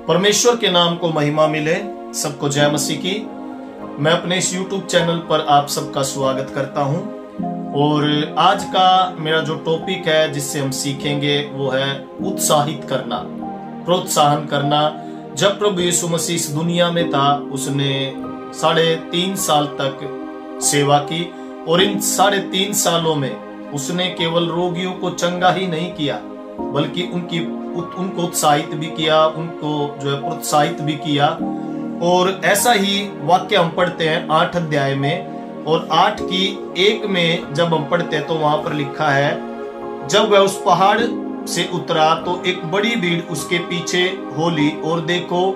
परमेश्वर के नाम को महिमा मिले। सबको जय मसीह की। मैं अपने इस YouTube चैनल पर आप सबका स्वागत करता हूं और आज का मेरा जो टॉपिक है जिससे हम सीखेंगे वो है उत्साहित करना, प्रोत्साहन करना। जब प्रभु यीशु मसीह इस दुनिया में था उसने 3.5 साल तक सेवा की और इन 3.5 सालों में उसने केवल रोगियों को चंगा ही नहीं किया बल्कि उनको उत्साहित भी किया, उनको जो है प्रोत्साहित भी किया। और ऐसा ही वाक्य हम पढ़ते हैं 8 अध्याय में और 8 की 1 में जब हम पढ़ते हैं तो वहां पर लिखा है, जब वह उस पहाड़ से उतरा तो एक बड़ी भीड़ उसके पीछे हो ली और देखो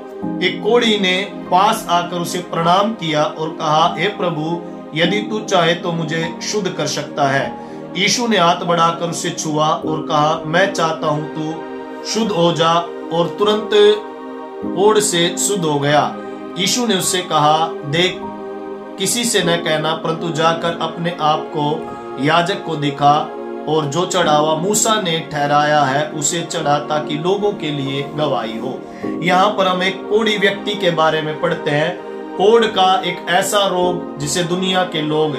एक कोढ़ी ने पास आकर उसे प्रणाम किया और कहा, हे प्रभु, यदि तू चाहे तो मुझे शुद्ध कर सकता है। यीशु ने हाथ बढ़ाकर उसे छुआ और कहा, मैं चाहता हूं तू शुद्ध हो जा, और तुरंत कोढ़ से शुद्ध हो गया। यीशु ने उससे कहा, देख, किसी से न कहना, परंतु जाकर अपने आप को याजक को दिखा और जो चढ़ावा मूसा ने ठहराया है उसे चढ़ा, ताकि लोगों के लिए गवाही हो। यहाँ पर हम एक कोढ़ी व्यक्ति के बारे में पढ़ते हैं। कोढ़ का एक ऐसा रोग जिसे दुनिया के लोग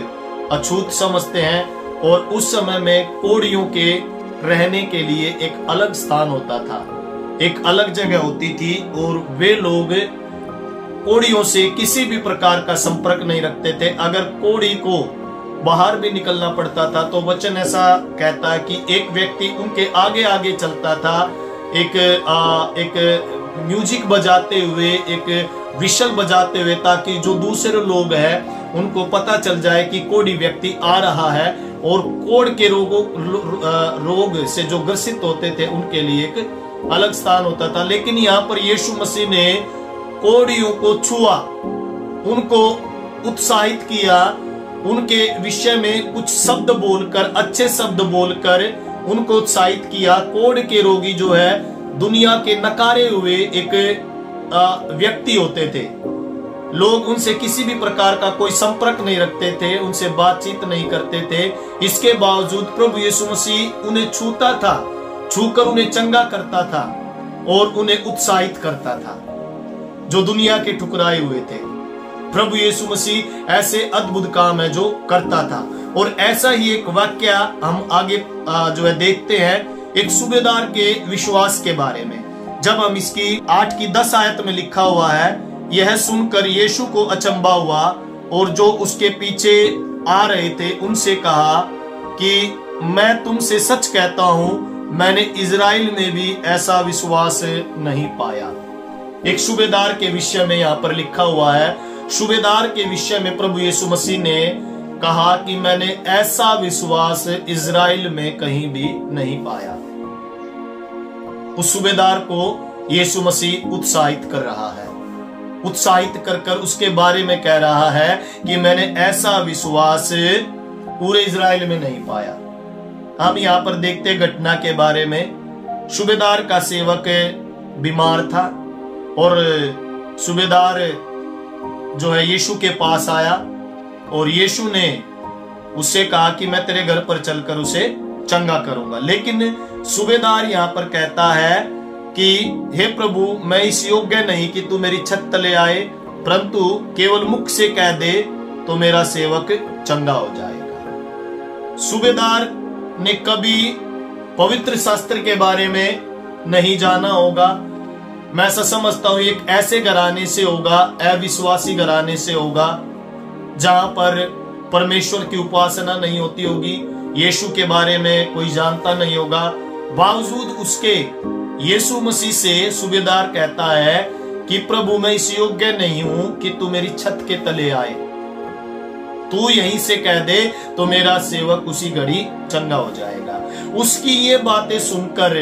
अछूत समझते हैं और उस समय में कोढ़ियों के रहने के लिए एक अलग स्थान होता था, एक अलग जगह होती थी और वे लोग कोढ़ियों से किसी भी प्रकार का संपर्क नहीं रखते थे। अगर कोढ़ी को बाहर भी निकलना पड़ता था तो वचन ऐसा कहता है कि एक व्यक्ति उनके आगे आगे चलता था, एक म्यूजिक बजाते हुए, एक विशल बजाते हुए, ताकि जो दूसरे लोग हैं उनको पता चल जाए कि कोढ़ी व्यक्ति आ रहा है। और कोढ़ के रोग से जो ग्रसित होते थे उनके लिए एक अलग स्थान होता था। लेकिन यहाँ पर यीशु मसीह ने कोढ़ियों को छुआ, उनको उत्साहित किया, उनके विषय में कुछ शब्द बोलकर, अच्छे शब्द बोलकर उनको उत्साहित किया। कोढ़ के रोगी जो है दुनिया के नकारे हुए एक व्यक्ति होते थे। लोग उनसे किसी भी प्रकार का कोई संपर्क नहीं रखते थे, उनसे बातचीत नहीं करते थे। इसके बावजूद प्रभु यीशु मसीह उन्हें छूता था, छूकर उन्हें चंगा करता था और उन्हें उत्साहित करता था जो दुनिया के ठुकराए हुए थे। प्रभु यीशु मसीह ऐसे अद्भुत काम है जो करता था। और ऐसा ही एक वाक्य हम आगे जो है देखते हैं एक सूबेदार के विश्वास के बारे में। जब हम इसकी 8 की 10 आयत में लिखा हुआ है, यह सुनकर यीशु को अचंभा हुआ और जो उसके पीछे आ रहे थे उनसे कहा कि मैं तुमसे सच कहता हूं, मैंने इजराइल में भी ऐसा विश्वास नहीं पाया। एक सूबेदार के विषय में यहाँ पर लिखा हुआ है। सूबेदार के विषय में प्रभु यीशु मसीह ने कहा कि मैंने ऐसा विश्वास इजराइल में कहीं भी नहीं पाया। उस सूबेदार को यीशु मसीह उत्साहित कर रहा है, उत्साहित कर उसके बारे में कह रहा है कि मैंने ऐसा विश्वास पूरे इजराइल में नहीं पाया। हम यहाँ पर देखते घटना के बारे में। सूबेदार का सेवक बीमार था और सूबेदार जो है यीशु के पास आया और यीशु ने उससे कहा कि मैं तेरे घर पर चलकर उसे चंगा करूंगा। लेकिन सूबेदार यहाँ पर कहता है कि हे प्रभु, मैं इस योग्य नहीं कि तू मेरी छत तले आए, परंतु केवल मुख से कह दे तो मेरा सेवक चंगा हो जाएगा। सूबेदार ने कभी पवित्र शास्त्र के बारे में नहीं जाना होगा। मैं ऐसा समझता हूं एक ऐसे घराने से होगा, अविश्वासी घराने से होगा, जहां पर परमेश्वर की उपासना नहीं होती होगी, यीशु के बारे में कोई जानता नहीं होगा। बावजूद उसके यीशु मसीह से सूबेदार कहता है कि प्रभु, मैं इस योग्य नहीं हूं कि तू मेरी छत के तले आए, तू यहीं से कह दे तो मेरा सेवक उसी घड़ी चंगा हो जाएगा। उसकी ये बातें सुनकर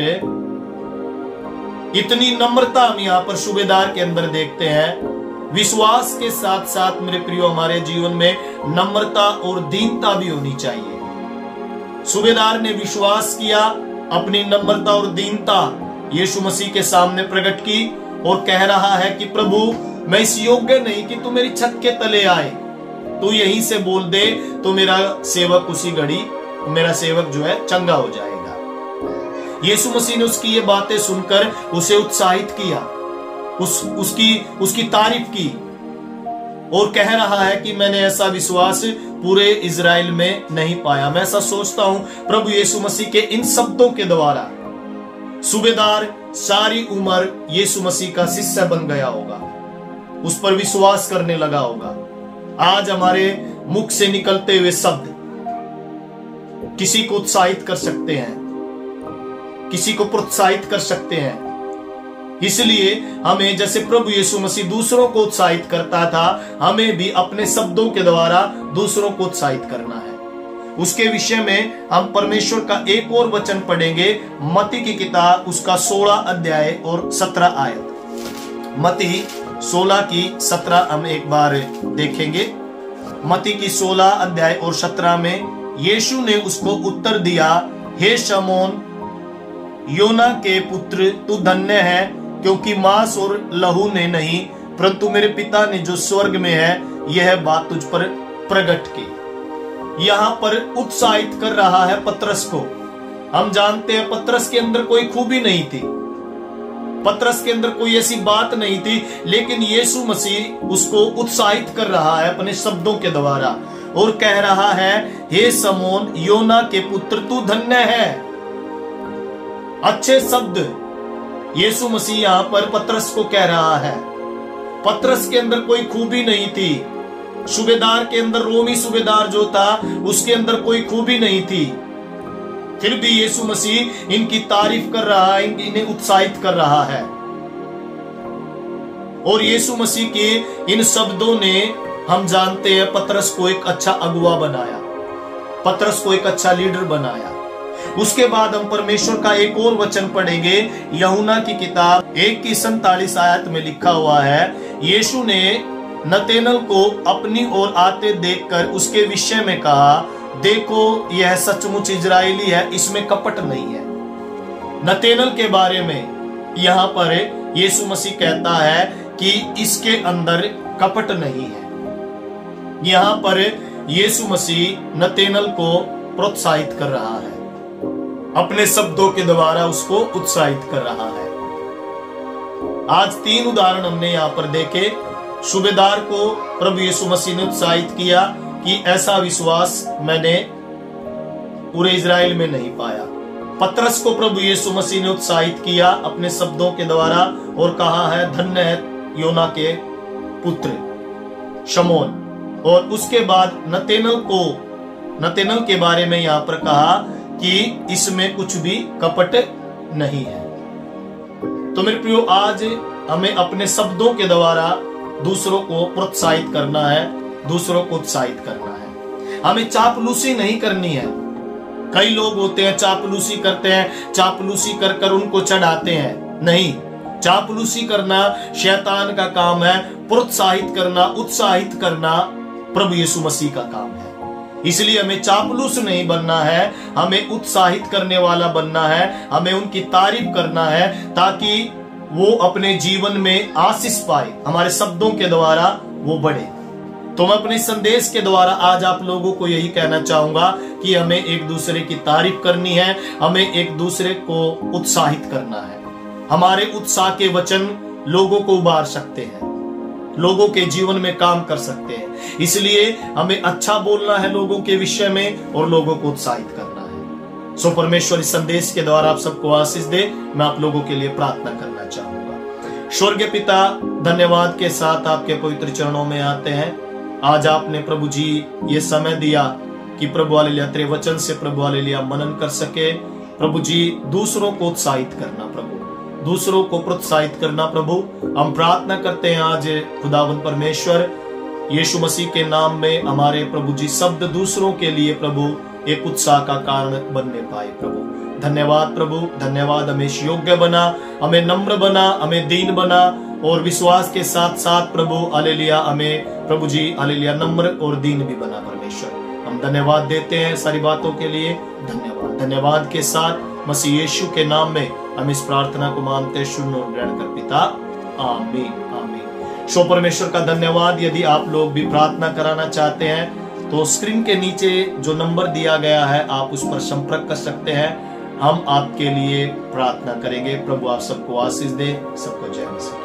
इतनी नम्रता हम यहाँ पर सूबेदार के अंदर देखते हैं। विश्वास के साथ साथ मेरे प्रियो हमारे जीवन में नम्रता और दीनता भी होनी चाहिए। सूबेदार ने विश्वास किया, अपनी नम्रता और दीनता यीशु मसीह के सामने प्रकट की और कह रहा है कि प्रभु, मैं इस योग्य नहीं कि तू मेरी छत के तले आए, तू यहीं से बोल दे तो मेरा सेवक उसी घड़ी, मेरा सेवक जो है चंगा हो जाएगा। यीशु मसीह ने उसकी ये बातें सुनकर उसे उत्साहित किया उसकी तारीफ की और कह रहा है कि मैंने ऐसा विश्वास पूरे इजराइल में नहीं पाया। मैं ऐसा सोचता हूं प्रभु यीशु मसीह के इन शब्दों के द्वारा सूबेदार सारी उम्र यीशु मसीह का शिष्य बन गया होगा, उस पर विश्वास करने लगा होगा। आज हमारे मुख से निकलते हुए शब्द किसी को उत्साहित कर सकते हैं, किसी को प्रोत्साहित कर सकते हैं। इसलिए हमें जैसे प्रभु यीशु मसीह दूसरों को उत्साहित करता था, हमें भी अपने शब्दों के द्वारा दूसरों को उत्साहित करना है। उसके विषय में हम परमेश्वर का एक और वचन पढ़ेंगे, मत्ती की किताब उसका 16 अध्याय और 17 आयत। मत्ती 16 की 17 हम एक बार देखेंगे। मत्ती की 16 अध्याय और 17 में यीशु ने उसको उत्तर दिया, हे शमौन योना के पुत्र, तू धन्य है, क्योंकि मांस और लहू ने नहीं परंतु मेरे पिता ने जो स्वर्ग में है यह बात तुझ पर प्रकट की। यहां पर उत्साहित कर रहा है पतरस को। हम जानते हैं पतरस के अंदर कोई खूबी नहीं थी, पतरस के अंदर कोई ऐसी बात नहीं थी, लेकिन यीशु मसीह उसको उत्साहित कर रहा है अपने शब्दों के द्वारा और कह रहा है, हे शमौन योना के पुत्र, तू धन्य है। अच्छे शब्द यीशु मसीह यहां पर पतरस को कह रहा है। पतरस के अंदर कोई खूबी नहीं थी, सूबेदार के अंदर, रोमी सूबेदार जो था उसके अंदर कोई खूबी नहीं थी, फिर भी यीशु मसीह इनकी तारीफ कर रहा है, इन्हें उत्साहित कर रहा है। और यीशु मसीह के इन शब्दों ने, हम जानते हैं, पतरस को एक अच्छा अगुवा बनाया, पतरस को एक अच्छा लीडर बनाया। उसके बाद हम परमेश्वर का एक और वचन पढ़ेंगे, यूहन्ना की किताब 1 की 47 आयत में लिखा हुआ है, यीशु ने नतनएल को अपनी ओर आते देखकर उसके विषय में कहा, देखो यह सचमुच इजरायली है, इसमें कपट नहीं है। नतनएल के बारे में यहां पर यीशु मसीह कहता है कि इसके अंदर कपट नहीं है। यहां पर यीशु मसीह नतनएल को प्रोत्साहित कर रहा है, अपने शब्दों के द्वारा उसको उत्साहित कर रहा है। आज 3 उदाहरण हमने यहां पर देखे। सूबेदार को प्रभु यीशु मसीह ने उत्साहित किया कि ऐसा विश्वास मैंने पूरे इजराइल में नहीं पाया। पतरस को प्रभु यीशु मसीह ने उत्साहित किया अपने शब्दों के द्वारा और कहा है, धन्य है योना के पुत्र शमौन। और उसके बाद नतनएल के बारे में यहां पर कहा कि इसमें कुछ भी कपट नहीं है। तो मेरे प्रियो, आज हमें अपने शब्दों के द्वारा दूसरों को प्रोत्साहित करना है, दूसरों को उत्साहित करना है। हमें चापलूसी नहीं करनी है। कई लोग होते हैं चापलूसी करते हैं, चापलूसी कर कर उनको चढ़ाते हैं। नहीं, चापलूसी करना शैतान का काम है, प्रोत्साहित करना, उत्साहित करना प्रभु यीशु मसीह का काम है। इसलिए हमें चापलूस नहीं बनना है, हमें उत्साहित करने वाला बनना है, हमें उनकी तारीफ करना है ताकि वो अपने जीवन में आशीष पाए, हमारे शब्दों के द्वारा वो बढ़े। तो मैं अपने संदेश के द्वारा आज आप लोगों को यही कहना चाहूंगा कि हमें एक दूसरे की तारीफ करनी है, हमें एक दूसरे को उत्साहित करना है। हमारे उत्साह के वचन लोगों को उबार सकते हैं, लोगों के जीवन में काम कर सकते हैं। इसलिए हमें अच्छा बोलना है लोगों के विषय में और लोगों को उत्साहित करना है। सो परमेश्वर इस संदेश के द्वारा आप सबको आशीष दे। मैं आप लोगों के लिए प्रार्थना करना चाहूंगा। स्वर्गीय पिता, धन्यवाद के साथ आपके पवित्र चरणों में आते हैं। आज आपने प्रभु जी ये समय दिया कि प्रभु हालेलुया तेरे वचन से प्रभु हालेलुया मनन कर सके। प्रभु जी दूसरों को उत्साहित करना, प्रभु दूसरों को प्रोत्साहित करना। प्रभु हम प्रार्थना करते हैं आज खुदावंद परमेश्वर यीशु मसीह के नाम में हमारे प्रभु जी शब्द दूसरों के लिए प्रभु एक उत्साह का कारण बनने पाए। प्रभु धन्यवाद, प्रभु धन्यवाद। हमें योग्य बना, हमें नम्र बना, हमें दीन बना और विश्वास के साथ साथ प्रभु हालेलुया हमें प्रभु जी हालेलुया नम्र और दीन भी बना। परमेश्वर हम धन्यवाद देते हैं सारी बातों के लिए। धन्यवाद। धन्यवाद के साथ मसीह यीशु के नाम में हम इस प्रार्थना को मानते सुन और ग्रहण कर पिता, आमीन आमीन। सो परमेश्वर का धन्यवाद। यदि आप लोग भी प्रार्थना कराना चाहते हैं तो स्क्रीन के नीचे जो नंबर दिया गया है आप उस पर संपर्क कर सकते हैं। हम आपके लिए प्रार्थना करेंगे। प्रभु आप सबको आशीष दे। सबको जय मसीह।